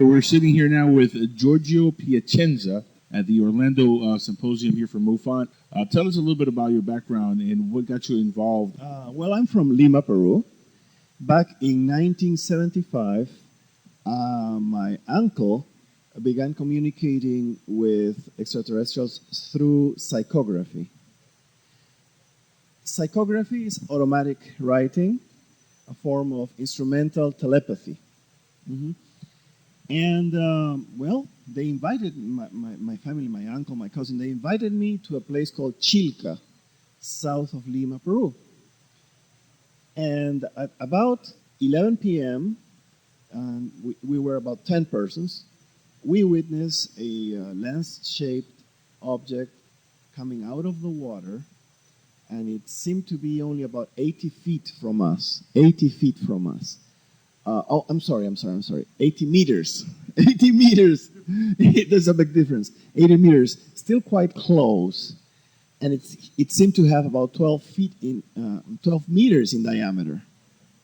We're sitting here now with Giorgio Piacenza at the Orlando Symposium here for Mufon. Tell us a little bit about your background and what got you involved. Well, I'm from Lima, Peru. Back in 1975, my uncle began communicating with extraterrestrials through psychography. Psychography is automatic writing, a form of instrumental telepathy. And, well, they invited my family, my uncle, my cousin, they invited me to a place called Chilca, south of Lima, Peru. And at about 11 p.m., we were about 10 persons, we witnessed a lens-shaped object coming out of the water, and it seemed to be only about 80 feet from us. 80 feet from us. I'm sorry. 80 meters. 80 meters. There's a big difference. 80 meters. Still quite close. And it seemed to have about 12 meters in diameter.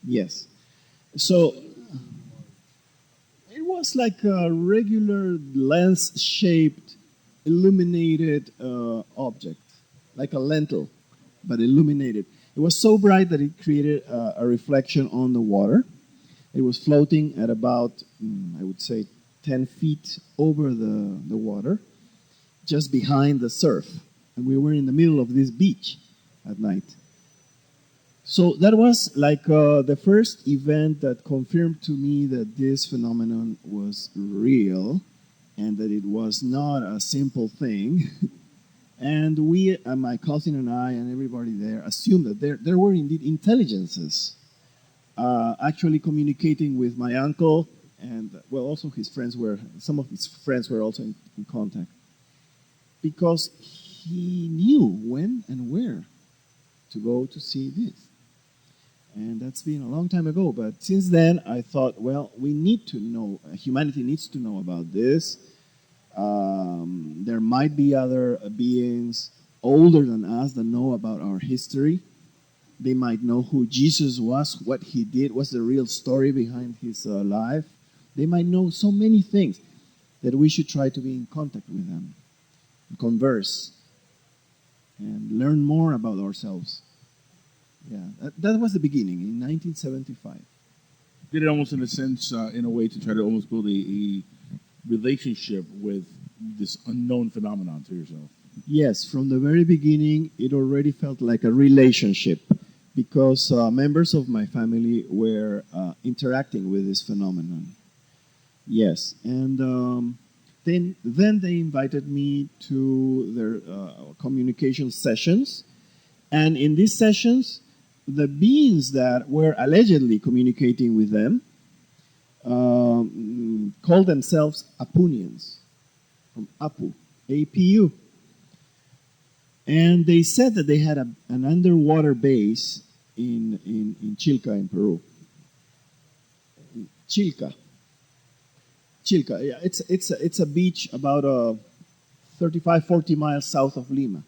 Yes. So it was like a regular lens-shaped, illuminated object, like a lentil, but illuminated. It was so bright that it created a reflection on the water. It was floating at about, I would say, 10 feet over the water, just behind the surf. And we were in the middle of this beach at night. So that was like the first event that confirmed to me that this phenomenon was real and that it was not a simple thing. And we, my cousin and I and everybody there, assumed that there were indeed intelligences actually communicating with my uncle, and well, also some of his friends were also in contact, because he knew when and where to go to see this. And that's been a long time ago, but since then I thought, well, we need to know, humanity needs to know about this. There might be other beings older than us that know about our history. They might know who Jesus was, what he did, what's the real story behind his life. They might know so many things that we should try to be in contact with them, converse, and learn more about ourselves. Yeah, that was the beginning in 1975. Did it almost in a sense, in a way, to try to almost build a relationship with this unknown phenomenon to yourself? Yes, from the very beginning, it already felt like a relationship, because members of my family were interacting with this phenomenon. Yes, and then they invited me to their communication sessions, and in these sessions, the beings that were allegedly communicating with them called themselves Apunians, from Apu, A-P-U. And they said that they had an underwater base in Chilca, in Peru. Chilca, yeah, it's a beach about 35, 40 miles south of Lima,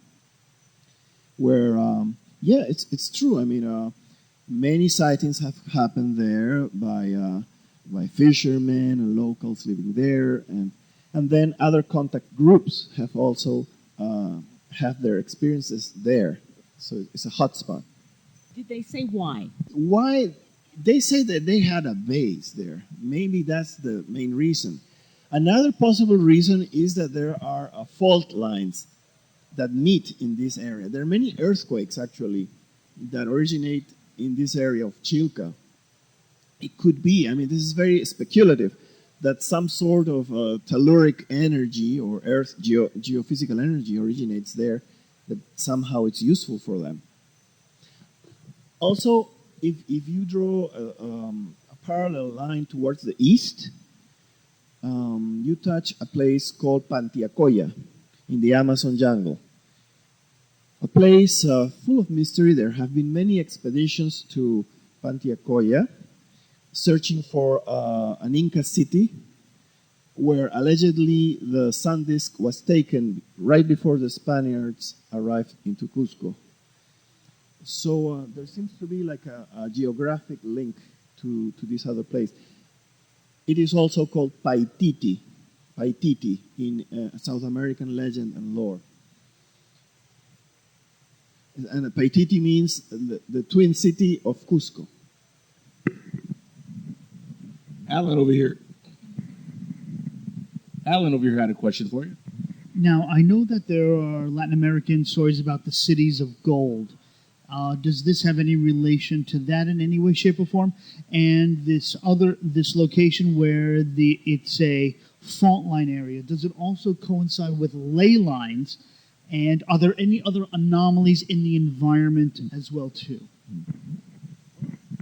where, yeah, it's true. I mean, many sightings have happened there by fishermen and locals living there, and then other contact groups have also have their experiences there. So it's a hot spot. Did they say why? Why? They say that they had a base there. Maybe that's the main reason. Another possible reason is that there are fault lines that meet in this area. There are many earthquakes, actually, that originate in this area of Chilca. It could be, I mean, this is very speculative, that some sort of telluric energy or Earth geophysical energy originates there, that somehow it's useful for them. Also, if you draw a parallel line towards the east, you touch a place called Pantiacoya in the Amazon jungle. A place full of mystery. There have been many expeditions to Pantiacoya searching for an Inca city where allegedly the sun disk was taken right before the Spaniards arrived into Cusco. So there seems to be like a geographic link to this other place. It is also called Paititi, Paititi in South American legend and lore. And Paititi means the twin city of Cusco. Alan over here. Alan over here had a question for you. Now, I know that there are Latin American stories about the cities of gold. Does this have any relation to that in any way, shape, or form? And this location where it's a fault line area, does it also coincide with ley lines? And are there any other anomalies in the environment as well too?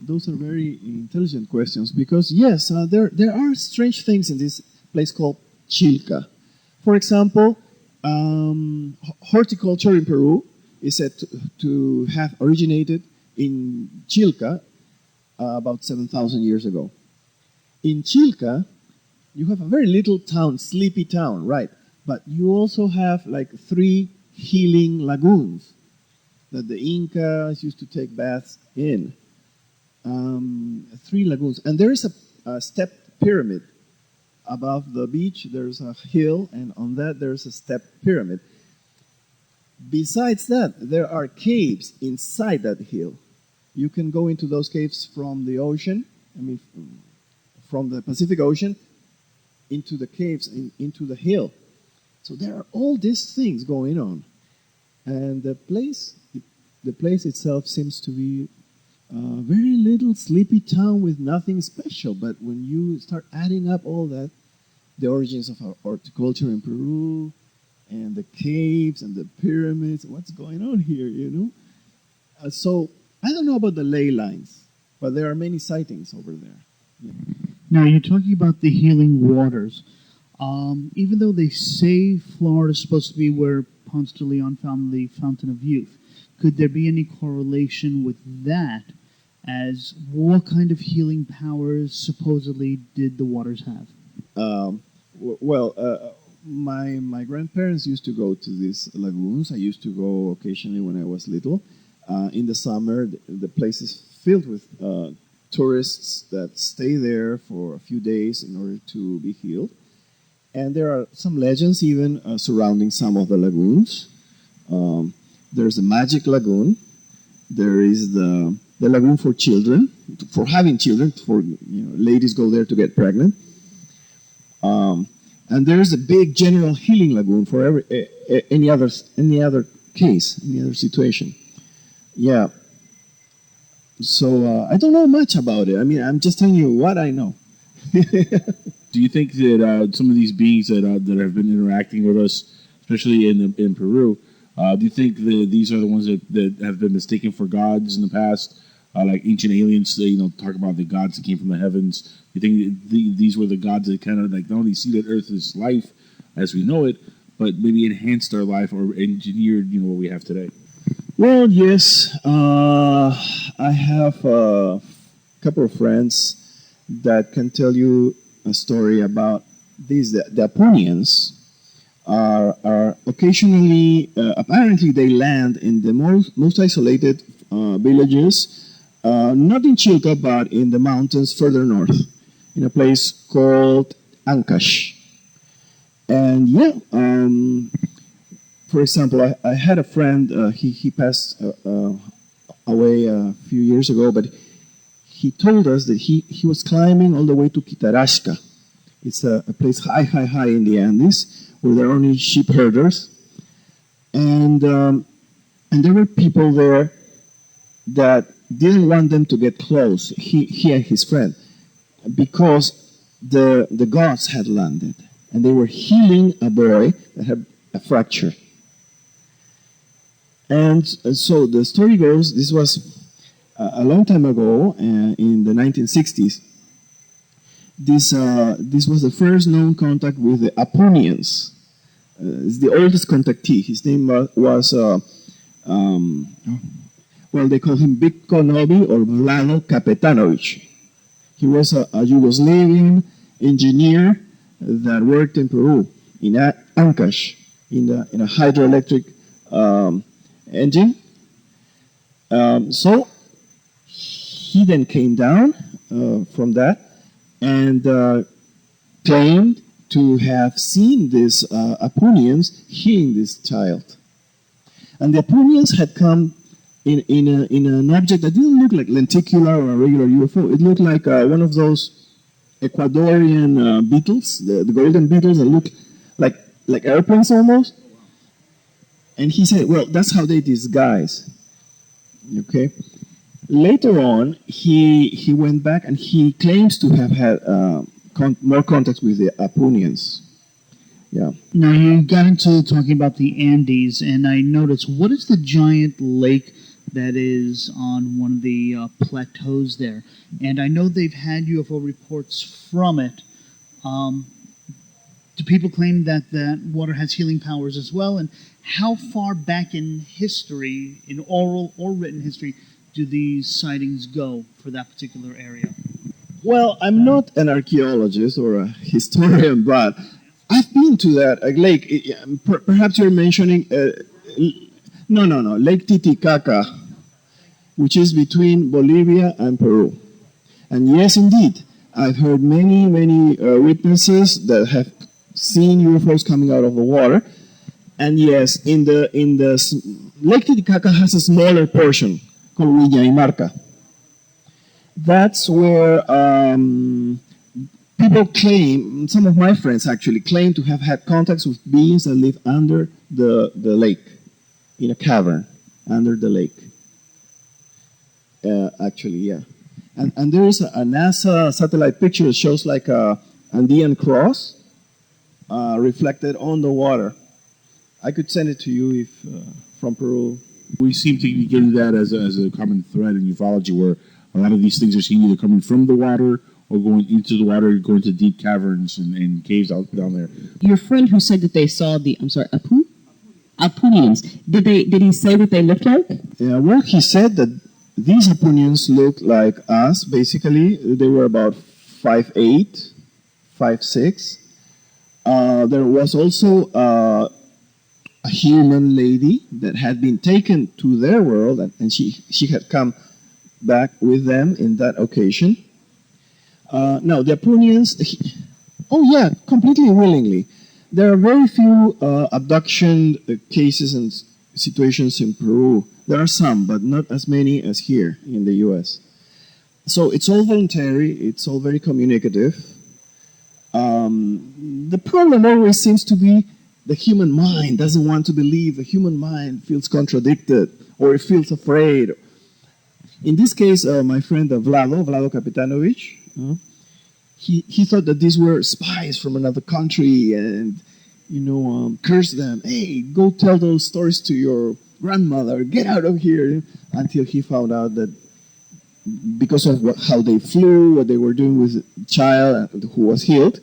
Those are very intelligent questions because yes, there are strange things in this place called Chilca. For example, horticulture in Peru is said to have originated in Chilca about 7,000 years ago. In Chilca, you have a very little town, sleepy town, right? But you also have like 3 healing lagoons that the Incas used to take baths in. 3 lagoons. And there is a stepped pyramid. Above the beach, there's a hill, and on that, there's a stepped pyramid. Besides that, there are caves inside that hill. You can go into those caves from the ocean, from the Pacific Ocean, into the caves, into the hill. So there are all these things going on. And the place itself seems to be a very little sleepy town with nothing special. But when you start adding up all that, the origins of our horticulture in Peru, and the caves and the pyramids, what's going on here, you know? So I don't know about the ley lines, but there are many sightings over there. Yeah. Now, you're talking about the healing waters. Even though they say Florida is supposed to be where Ponce de Leon found the Fountain of Youth, could there be any correlation with that as what kind of healing powers supposedly did the waters have? My grandparents used to go to these lagoons. I used to go occasionally when I was little. In the summer, the place is filled with tourists that stay there for a few days in order to be healed. And there are some legends even surrounding some of the lagoons. There's a magic lagoon. There is the lagoon for children, for having children, for ladies go there to get pregnant. And there's a big general healing lagoon for any other case, any other situation. Yeah. So I don't know much about it. I mean, I'm just telling you what I know. Do you think that some of these beings that have been interacting with us, especially in Peru, do you think that these are the ones that have been mistaken for gods in the past? Like ancient aliens, talk about the gods that came from the heavens. You think these were the gods that kind of like not only seeded Earth's life as we know it, but maybe enhanced our life or engineered, what we have today? Well, yes. I have a couple of friends that can tell you a story about these. The Apunians are occasionally, apparently, they land in the most isolated villages. Not in Chilca, but in the mountains further north, in a place called Ancash. And for example, I had a friend, he passed away a few years ago, but he told us that he was climbing all the way to Quitarasca. It's a place high in the Andes, where there are only sheep herders. And there were people there that didn't want them to get close, he and his friend, because the gods had landed and they were healing a boy that had a fracture. And so the story goes, this was a long time ago, in the 1960s. This was the first known contact with the Apunians. It's the oldest contactee. His name was they call him Bitko Novi or Vlano Kapetanovic. He was a Yugoslavian engineer that worked in Peru, in Ancash, in a hydroelectric engine. So he then came down from that, and claimed to have seen these Apunians healing this child. And the Apunians had come in an object that didn't look like lenticular or a regular UFO. It looked like one of those Ecuadorian beetles, the golden beetles that look like airplanes almost. And he said, well, that's how they disguise. Okay. Later on, he went back and he claims to have had more contacts with the Apunians. Yeah. Now you got into talking about the Andes, and I noticed, what is the giant lake that is on one of the plateaus there? And I know they've had UFO reports from it. Do people claim that that water has healing powers as well? And how far back in history, in oral or written history, do these sightings go for that particular area? Well, I'm not an archaeologist or a historian, but I've been to that lake. Perhaps you're mentioning Lake Titicaca, which is between Bolivia and Peru. And yes, indeed, I've heard many witnesses that have seen UFOs coming out of the water. And yes, in the Lake Titicaca has a smaller portion called Viña y Marca. That's where people claim, some of my friends actually claim to have had contacts with beings that live under the lake, in a cavern under the lake. Actually, yeah. And there is a NASA satellite picture that shows like a Andean cross reflected on the water. I could send it to you if from Peru. We seem to be getting that as a common thread in ufology, where a lot of these things are seen either coming from the water or going into the water, going to deep caverns and caves out down there. Your friend who said that they saw the, Apunians, did he say what they looked like? Yeah, well, he said that these Apunians looked like us, basically. They were about 5'8", 5'6". There was also a human lady that had been taken to their world, and she had come back with them in that occasion. Now, the Apunians, completely willingly. There are very few abduction cases and situations in Peru. There are some, but not as many as here in the U.S. So it's all voluntary. It's all very communicative. The problem always seems to be the human mind doesn't want to believe. The human mind feels contradicted, or it feels afraid. In this case, my friend Vlado Kapitanovich, he thought that these were spies from another country and, cursed them. Hey, go tell those stories to your grandmother. Get out of here. Until he found out that because of how they flew, what they were doing with the child who was healed,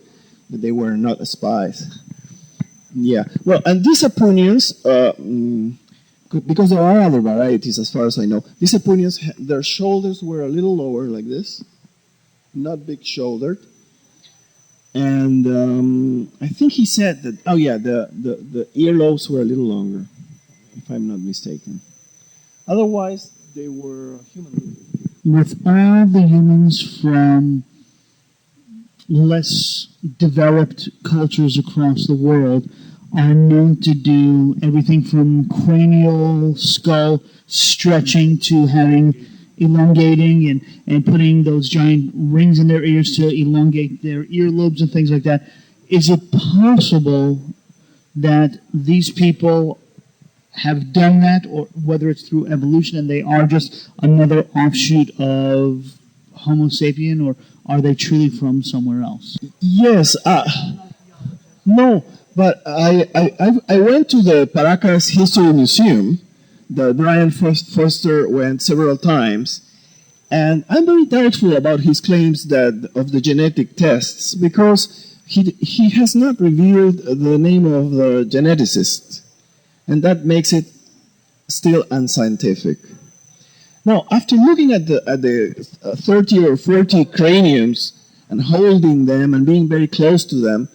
that they were not spies. Yeah. Well, and these Apunians, because there are other varieties as far as I know, these Apunians, their shoulders were a little lower like this, not big shouldered. And I think he said that, the earlobes were a little longer, if I'm not mistaken. Otherwise, they were human. With all the humans from less developed cultures across the world are known to do everything from cranial skull stretching to having elongating and putting those giant rings in their ears to elongate their earlobes and things like that. Is it possible that these people have done that, or whether it's through evolution and they are just another offshoot of Homo sapien, or are they truly from somewhere else? Yes. No, but I went to the Paracas History Museum that Brian Foster went several times, and I'm very doubtful about his claims of the genetic tests, because he has not revealed the name of the geneticist, and that makes it still unscientific. Now, after looking at the 30 or 40 craniums and holding them and being very close to them,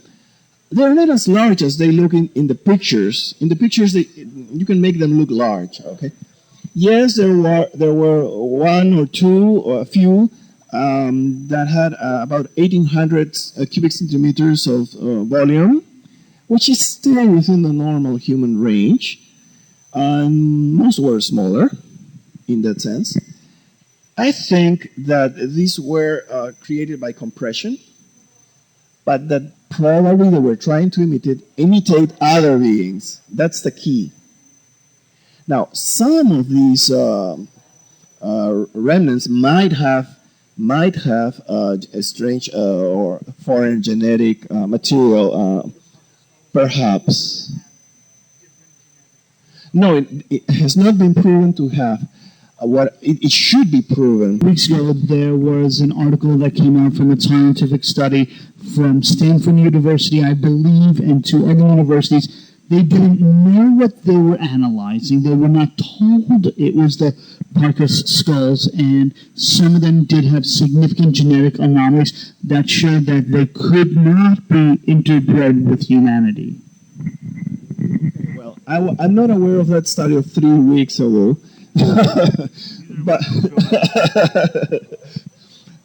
they're not as large as they look in the pictures. In the pictures, you can make them look large. Okay. Yes, there were one or two or a few that had about 1,800 cubic centimeters of volume, which is still within the normal human range. Most were smaller in that sense. I think that these were created by compression, but that probably they were trying to imitate other beings. That's the key. Now, some of these remnants might have a strange or foreign genetic material, perhaps. No, it has not been proven to have. What it should be proven. Weeks ago, there was an article that came out from a scientific study from Stanford University, I believe, and two other universities. They didn't know what they were analyzing. They were not told it was the Parcas skulls, and some of them did have significant genetic anomalies that showed that they could not be interbred with humanity. Well, I'm not aware of that study of 3 weeks ago.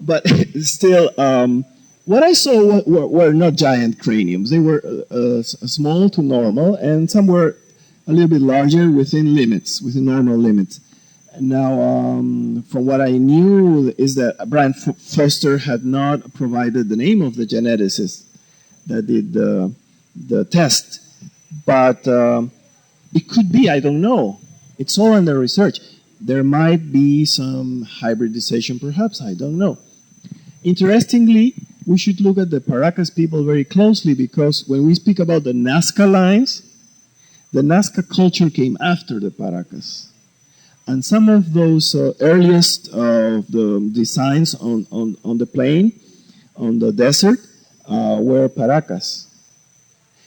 but still, what I saw were not giant craniums. They were small to normal, and some were a little bit larger within normal limits. Now, from what I knew is that Brian Foster had not provided the name of the geneticist that did the test, but it could be, I don't know. It's all under research. There might be some hybridization, perhaps, I don't know. Interestingly, we should look at the Paracas people very closely, because when we speak about the Nazca lines, the Nazca culture came after the Paracas. And some of those earliest of the designs on the plain, on the desert, were Paracas.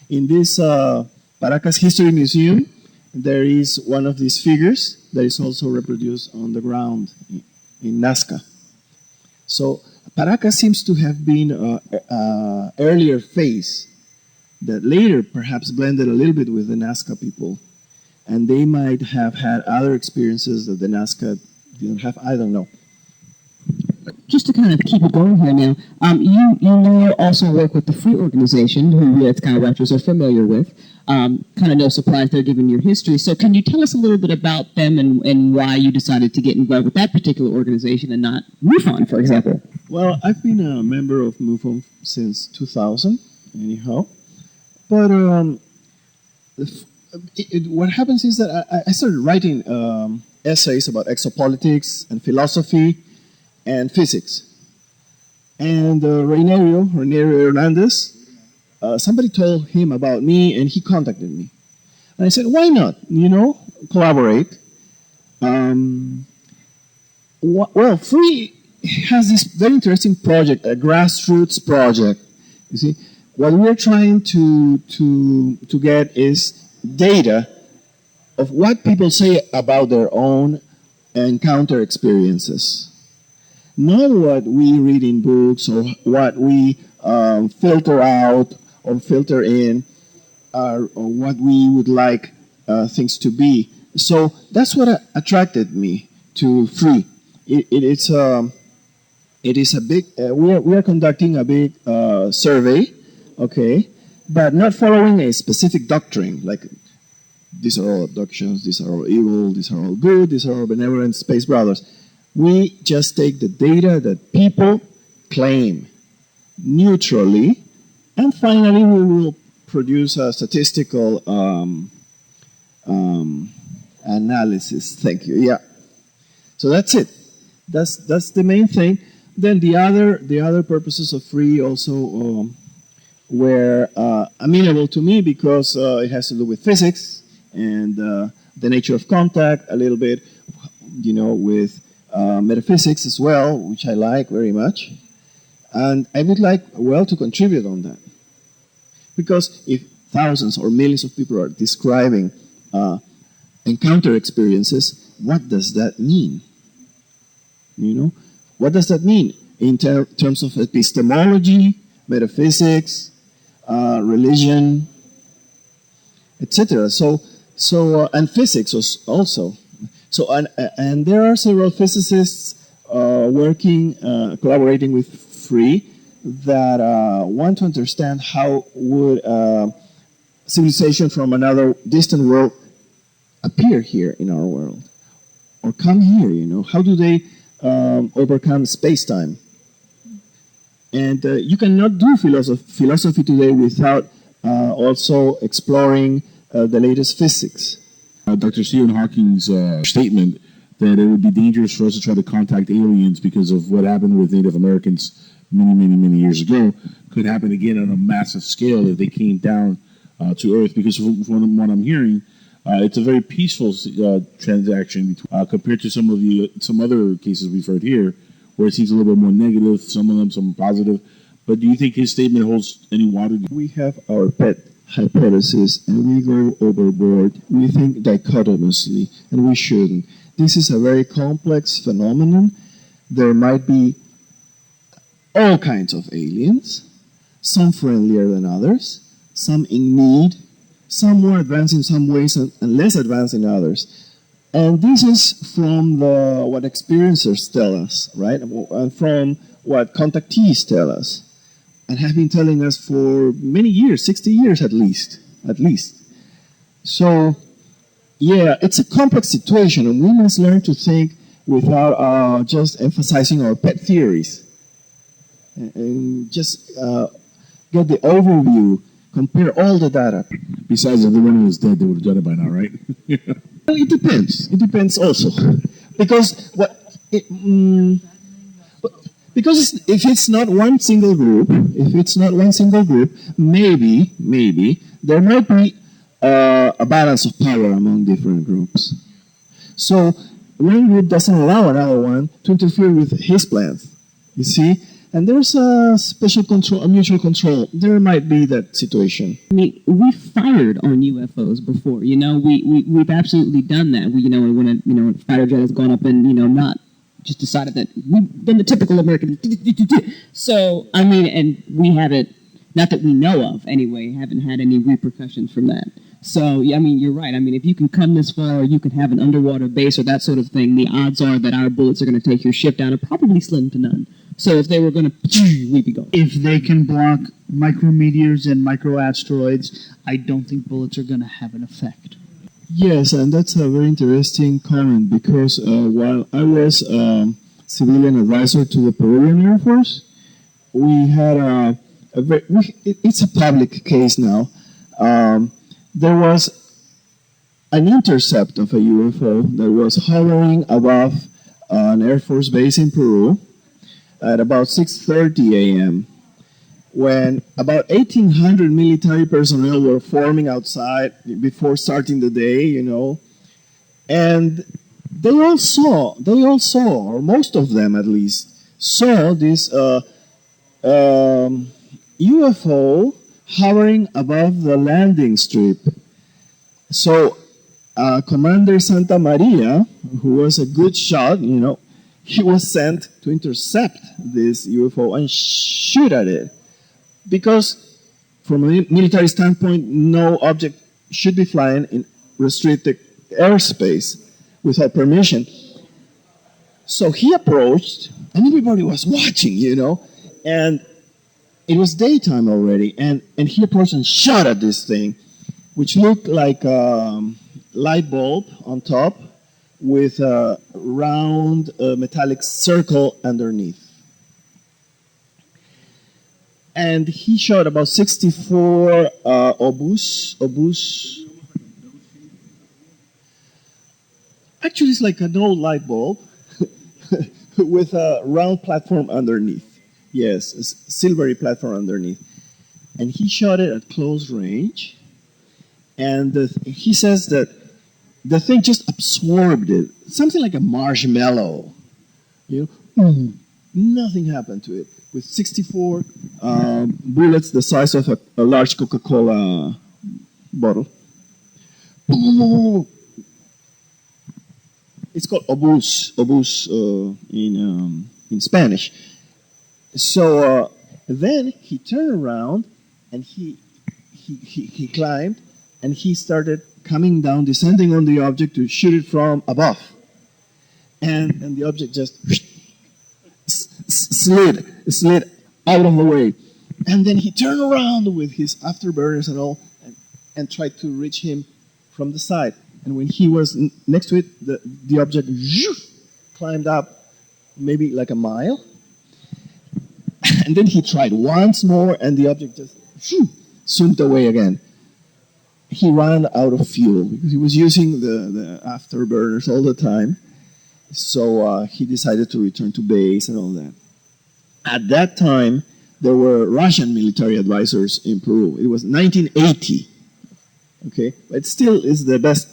In this Paracas History Museum, there is one of these figures that is also reproduced on the ground in Nazca. So Paracas seems to have been an earlier phase that later perhaps blended a little bit with the Nazca people. And they might have had other experiences that the Nazca didn't have. I don't know. Just to kind of keep it going here now, you now also work with the Free organization, who we at Skywatchers are familiar with. Kind of no surprise there given your history. So can you tell us a little bit about them and why you decided to get involved with that particular organization and not MUFON, for example? Well, I've been a member of MUFON since 2000, anyhow. But what happens is that I started writing essays about exopolitics and philosophy and physics. And Rainerio Hernandez, somebody told him about me, and he contacted me. And I said, why not, collaborate. Well, Free has this very interesting project, a grassroots project. You see, what we're trying to get is data of what people say about their own encounter experiences. Not what we read in books or what we filter out or filter in or what we would like things to be. So that's what attracted me to Free. It is a big, we are conducting a big survey, okay, but not following a specific doctrine, like these are all abductions, these are all evil, these are all good, these are all benevolent space brothers. We just take the data that people claim neutrally, and finally we will produce a statistical analysis. Thank you. Yeah. So that's it. That's the main thing. Then the other purposes of Free also were amenable to me because it has to do with physics and the nature of contact, a little bit, with metaphysics as well, which I like very much. And I would like, to contribute on that. Because if thousands or millions of people are describing encounter experiences, what does that mean? What does that mean in terms of epistemology, metaphysics, religion, etc.? So and physics also. So and there are several physicists collaborating with Free, that want to understand how would civilization from another distant world appear here in our world, or come here. How do they overcome space-time? And you cannot do philosophy today without also exploring the latest physics. Dr. Stephen Hawking's statement that it would be dangerous for us to try to contact aliens because of what happened with Native Americans many years ago could happen again on a massive scale if they came down to Earth. Because from what I'm hearing, it's a very peaceful transaction compared to some other cases we've heard here, where it seems a little bit more negative. Some of them, some positive. But do you think his statement holds any water? We have our pet hypothesis, and we go overboard. We think dichotomously, and we shouldn't. This is a very complex phenomenon. There might be all kinds of aliens, some friendlier than others, some in need, some more advanced in some ways and less advanced in others. And this is from what experiencers tell us, right? And from what contactees tell us, and have been telling us for many years, 60 years at least. So, yeah, it's a complex situation, and we must learn to think without just emphasizing our pet theories. And just get the overview, compare all the data. Besides, if the one was dead, they would have done it by now, right? Well, it depends. It depends also, because because if it's not one single group, maybe there might be a balance of power among different groups. So one group doesn't allow another one to interfere with his plans. You see. And there's a special control, a mutual control. There might be that situation. I mean, we've fired on UFOs before. We've absolutely done that. When a fighter jet has gone up and not just decided that we've been the typical American. So I mean, and we haven't, not that we know of anyway, haven't had any repercussions from that. So I mean, you're right. I mean, if you can come this far, you can have an underwater base or that sort of thing. The odds are that our bullets are going to take your ship down are probably slim to none. So if they were going to, we'd be gone. If they can block micrometeors and microasteroids, I don't think bullets are going to have an effect. Yes, and that's a very interesting comment, because while I was civilian advisor to the Peruvian Air Force, we had it's a public case now. There was an intercept of a UFO that was hovering above an Air Force base in Peru at about 6:30 a.m. when about 1,800 military personnel were forming outside before starting the day, and they all saw, or most of them at least, saw this UFO hovering above the landing strip. So Commander Santa Maria, who was a good shot, he was sent to intercept this UFO and shoot at it. Because from a military standpoint, no object should be flying in restricted airspace without permission. So he approached, and everybody was watching, and it was daytime already, and he approached and shot at this thing, which looked like a light bulb on top with a round metallic circle underneath. And he shot about 64 obus. Actually, it's like an old light bulb with a round platform underneath. Yes, a silvery platform underneath. And he shot it at close range. And he says that the thing just absorbed it. Something like a marshmallow. Nothing happened to it. With 64 bullets the size of a large Coca-Cola bottle. It's called obus in Spanish. So then he turned around and he climbed, and he started coming down, descending on the object to shoot it from above. And the object just slid out of the way. And then he turned around with his afterburners and all and tried to reach him from the side. And when he was next to it, the object climbed up maybe like a mile. And then he tried once more, and the object just zoomed away again. He ran out of fuel because he was using the afterburners all the time. So he decided to return to base and all that. At that time, there were Russian military advisors in Peru. It was 1980. Okay, but it still is the best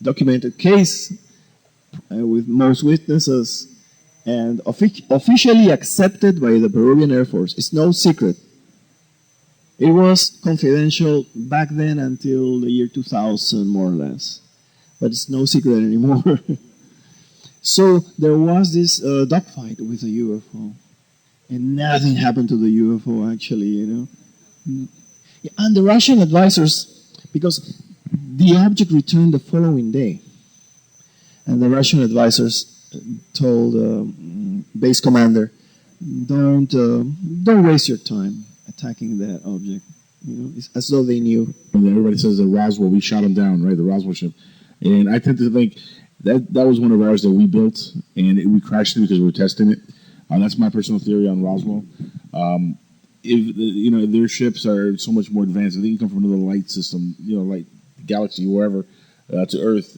documented case with most witnesses and officially accepted by the Peruvian Air Force. It's no secret. It was confidential back then until the year 2000, more or less. But it's no secret anymore. So there was this dogfight with a UFO. And nothing happened to the UFO, actually, you know. And the Russian advisors, because the object returned the following day. And the Russian advisors told base commander, don't waste your time attacking that object. You know, it's as though they knew. And everybody says that Roswell, we shot him down, right? The Roswell ship. And I tend to think that was one of ours that we built, and we crashed it because we were testing it. That's my personal theory on Roswell. If their ships are so much more advanced, they can come from another light system, like galaxy, wherever, to Earth.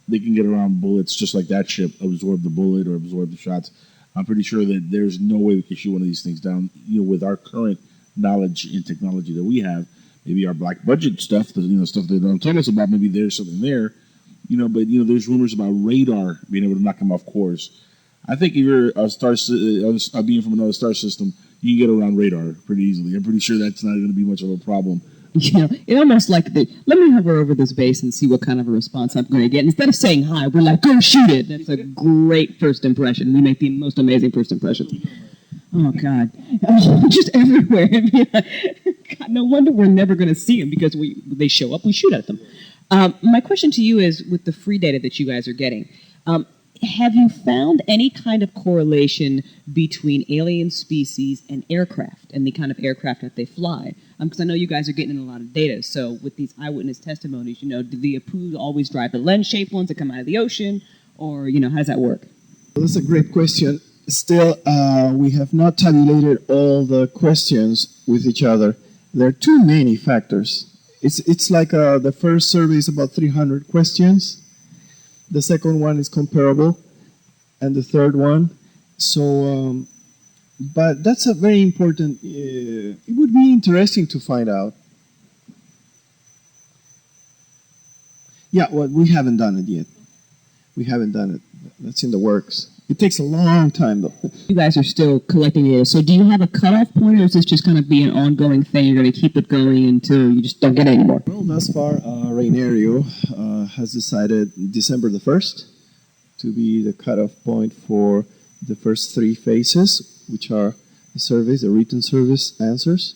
They can get around bullets just like that ship, absorb the bullet or absorb the shots. I'm pretty sure that there's no way we can shoot one of these things down, with our current knowledge and technology that we have. Maybe our black budget stuff, stuff they don't tell us about, maybe there's something there, but there's rumors about radar being able to knock them off course. I think if you're a being from another star system, you can get around radar pretty easily. I'm pretty sure that's not going to be much of a problem. It almost like let me hover over this base and see what kind of a response I'm going to get. Instead of saying hi, we're like, go shoot it. That's a great first impression. We make the most amazing first impression. Oh, God. Just everywhere. God, no wonder we're never going to see them because they show up, we shoot at them. My question to you is, with the free data that you guys are getting, have you found any kind of correlation between alien species and aircraft and the kind of aircraft that they fly? Because I know you guys are getting in a lot of data. So with these eyewitness testimonies, do the Apu always drive the lens-shaped ones that come out of the ocean? Or, how does that work? That's a great question. Still, we have not tabulated all the questions with each other. There are too many factors. It's like the first survey is about 300 questions. The second one is comparable, and the third one. So, but that's a very important. It would be interesting to find out. Yeah, well, we haven't done it yet. We haven't done it. That's in the works. It takes a long time, though. You guys are still collecting data. So do you have a cutoff point, or is this just going to be an ongoing thing? You're going to keep it going until you just don't get it anymore? Well, thus far, Rainario has decided December the 1st to be the cutoff point for the first 3 phases, which are the surveys, the written service answers.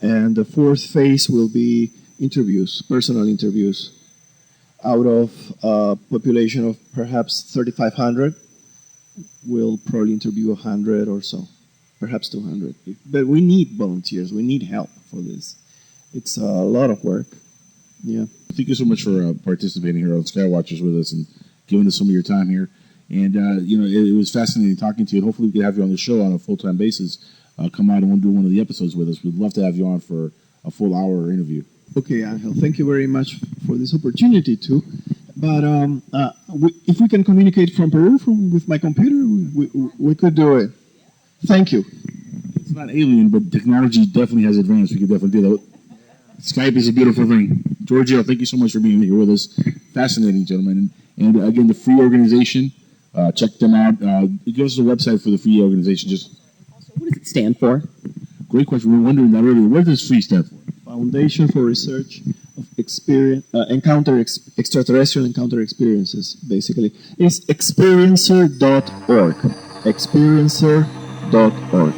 And the 4th phase will be interviews, personal interviews. Out of a population of perhaps 3,500, we'll probably interview 100 or so, perhaps 200. But we need volunteers. We need help for this. It's a lot of work. Yeah. Thank you so much for participating here on Skywatchers with us and giving us some of your time here. And, it was fascinating talking to you. And hopefully we can have you on the show on a full-time basis. Come out and do one of the episodes with us. We'd love to have you on for a full hour interview. Okay, Angel. Thank you very much for this opportunity, too. But if we can communicate from Peru with my computer, we could do it. Thank you. It's not alien, but technology definitely has advanced. We could definitely do that. Skype is a beautiful thing. Giorgio, thank you so much for being here with us. Fascinating, gentlemen. And again, the free organization, check them out. Give us a website for the free organization. What does it stand for? Great question. We were wondering that earlier. What does free stand for? Foundation for Research of Extraterrestrial Encounter Experiences, basically. It's experiencer.org. Experiencer.org.